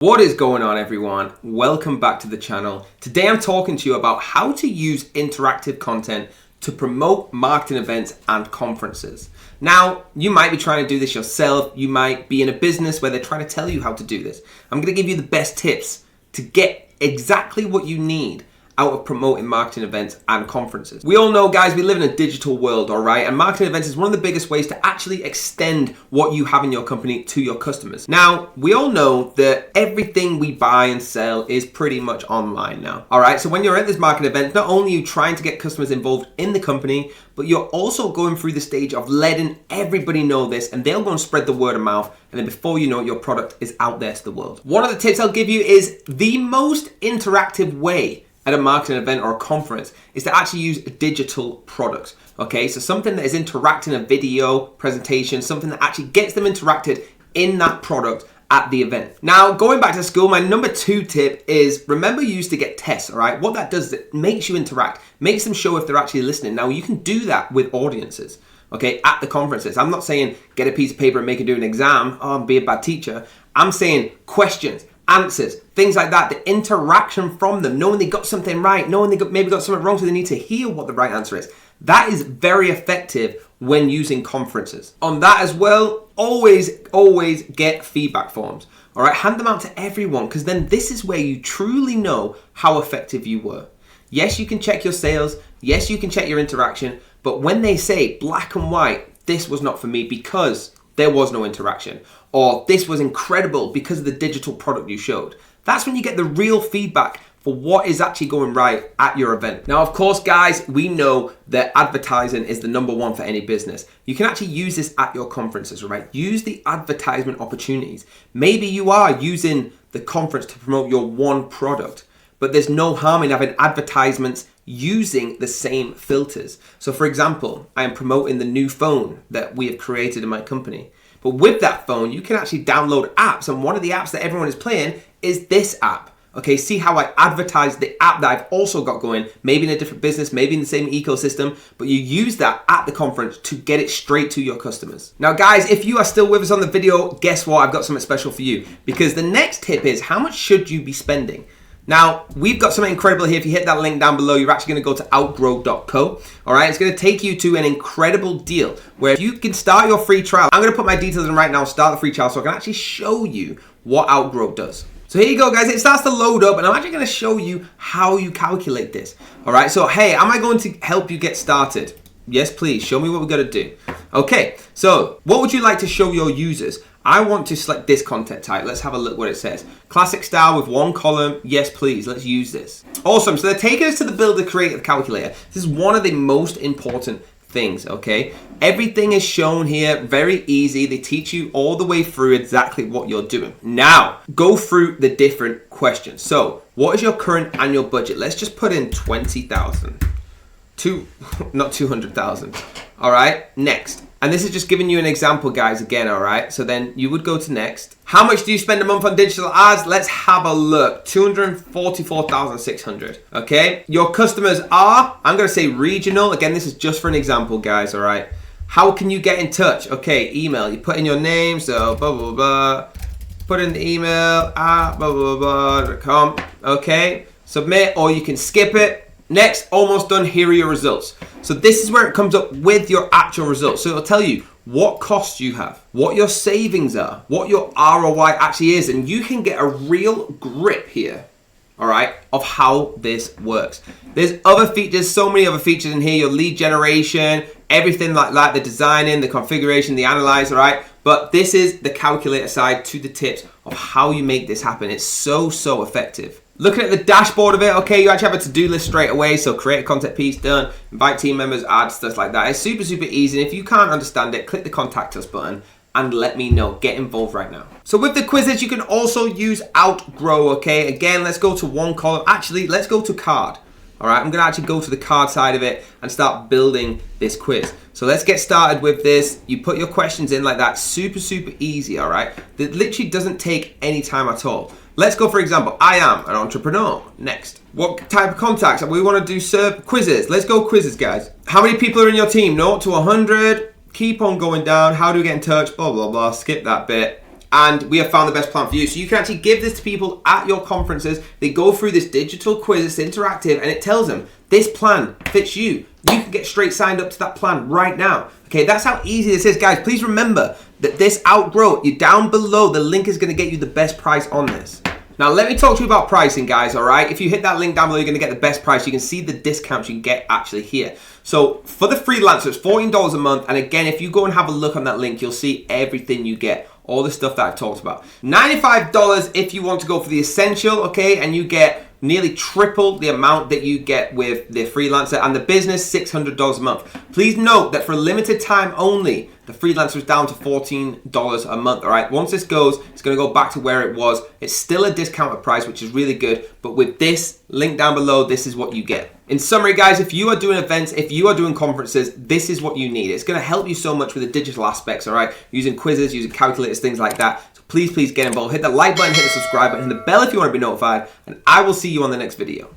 What is going on, everyone? Welcome back to the channel. Today I'm talking to you about how to use interactive content to promote marketing events and conferences. Now, you might be trying to do this yourself. You might be in a business where they're trying to tell you how to do this. I'm going to give you the best tips to get exactly what you need out of promoting marketing events and conferences. We all know, guys, we live in a digital world, all right? And marketing events is one of the biggest ways to actually extend what you have in your company to your customers. Now, we all know that everything we buy and sell is pretty much online now, all right? So when you're at this marketing event, not only are you trying to get customers involved in the company, but you're also going through the stage of letting everybody know this, and they'll go and spread the word of mouth, and then before you know it, your product is out there to the world. One of the tips I'll give you is the most interactive way at a marketing event or a conference is to actually use digital products. Okay, so something that is interacting, a video presentation, something that actually gets them interacted in that product at the event. Now, going back to school, my number 2 tip is remember you used to get tests, all right? What that does is it makes you interact, makes them show if they're actually listening. Now, you can do that with audiences, okay, at the conferences. I'm not saying get a piece of paper and make it do an exam, and be a bad teacher. I'm saying questions, answers, things like that, the interaction from them, knowing they got something right, knowing they maybe got something wrong, so they need to hear what the right answer is. That is very effective when using conferences. On that as well, always get feedback forms. All right, hand them out to everyone, because then this is where you truly know how effective you were. Yes, you can check your sales. Yes, you can check your interaction. But when they say black and white, this was not for me because there was no interaction, or this was incredible because of the digital product you showed, that's when you get the real feedback for what is actually going right at your event. Now, of course, guys, we know that advertising is the number one for any business. You can actually use this at your conferences, right? Use the advertisement opportunities. Maybe you are using the conference to promote your one product, but there's no harm in having advertisements using the same filters. So for example, I am promoting the new phone that we have created in my company. But with that phone, you can actually download apps, and one of the apps that everyone is playing is this app. Okay, see how I advertise the app that I've also got going, maybe in a different business, maybe in the same ecosystem, but you use that at the conference to get it straight to your customers. Now guys, if you are still with us on the video, guess what? I've got something special for you, because the next tip is how much should you be spending? Now, we've got something incredible here. If you hit that link down below, you're actually going to go to outgrow.co. All right, it's going to take you to an incredible deal where you can start your free trial. I'm going to put my details in right now, start the free trial, so I can actually show you what Outgrow does. So here you go, guys. It starts to load up, and I'm actually going to show you how you calculate this. All right, so hey, am I going to help you get started? Yes, please. Show me what we've got to do. Okay, so what would you like to show your users? I want to select this content type. Let's have a look what it says. Classic style with one column. Yes, please. Let's use this. Awesome. So they're taking us to the Build a Creative Calculator. This is one of the most important things, okay? Everything is shown here, very easy. They teach you all the way through exactly what you're doing. Now, go through the different questions. So, what is your current annual budget? Let's just put in 20,000. Not 200,000. All right, next. And this is just giving you an example, guys, again, all right? So then you would go to next. How much do you spend a month on digital ads? Let's have a look. 244,600, okay? Your customers are, I'm gonna say regional. Again, this is just for an example, guys, all right? How can you get in touch? Okay, email. You put in your name, so blah, blah, blah. Put in the email at blah, blah, blah.com, okay? Submit, or you can skip it. Next, almost done, here are your results. So this is where it comes up with your actual results. So it'll tell you what costs you have, what your savings are, what your ROI actually is, and you can get a real grip here, all right, of how this works. There's other features, so many other features in here, your lead generation, everything like that, the designing, the configuration, the analyze, all right? But this is the calculator side to the tips of how you make this happen. It's so effective. Looking at the dashboard of it, okay, you actually have a to-do list straight away. So create a content piece, done. Invite team members, add stuff like that. It's super easy. And if you can't understand it, click the contact us button and let me know. Get involved right now. So with the quizzes, you can also use Outgrow, okay? Again, let's go to one column. Actually, let's go to card. All right, I'm gonna actually go to the card side of it and start building this quiz. So let's get started with this. You put your questions in like that, super easy, all right? That literally doesn't take any time at all. Let's go, for example, I am an entrepreneur. Next. What type of contacts? We want to do quizzes. Let's go quizzes, guys. How many people are in your team? 0 to 100. Keep on going down. How do we get in touch? Blah, blah, blah. Skip that bit. and we have found the best plan for you. So you can actually give this to people at your conferences. They go through this digital quiz, it's interactive, and it tells them this plan fits you. You can get straight signed up to that plan right now. Okay, that's how easy this is, guys. Please remember that this Outgrow, you're down below. The link is going to get you the best price on this. Now, let me talk to you about pricing, guys, all right? If you hit that link down below, you're going to get the best price. You can see the discounts you can get actually here. So for the freelancer, it's $14 a month. And again, if you go and have a look on that link, you'll see everything you get, all the stuff that I've talked about. $95 if you want to go for the essential, okay? And you get nearly triple the amount that you get with the freelancer, and the business $600 a month. Please note that for a limited time only, the freelancer is down to $14 a month. All right, once this goes, it's going to go back to where it was. It's still a discounted price, which is really good, but with this link down below, this is what you get. In summary, guys, if you are doing events, if you are doing conferences, this is what you need. It's going to help you so much with the digital aspects, all right? Using quizzes, using calculators, things like that. So please get involved. Hit the like button, hit the subscribe button, hit the bell if you want to be notified, and I will see you on the next video.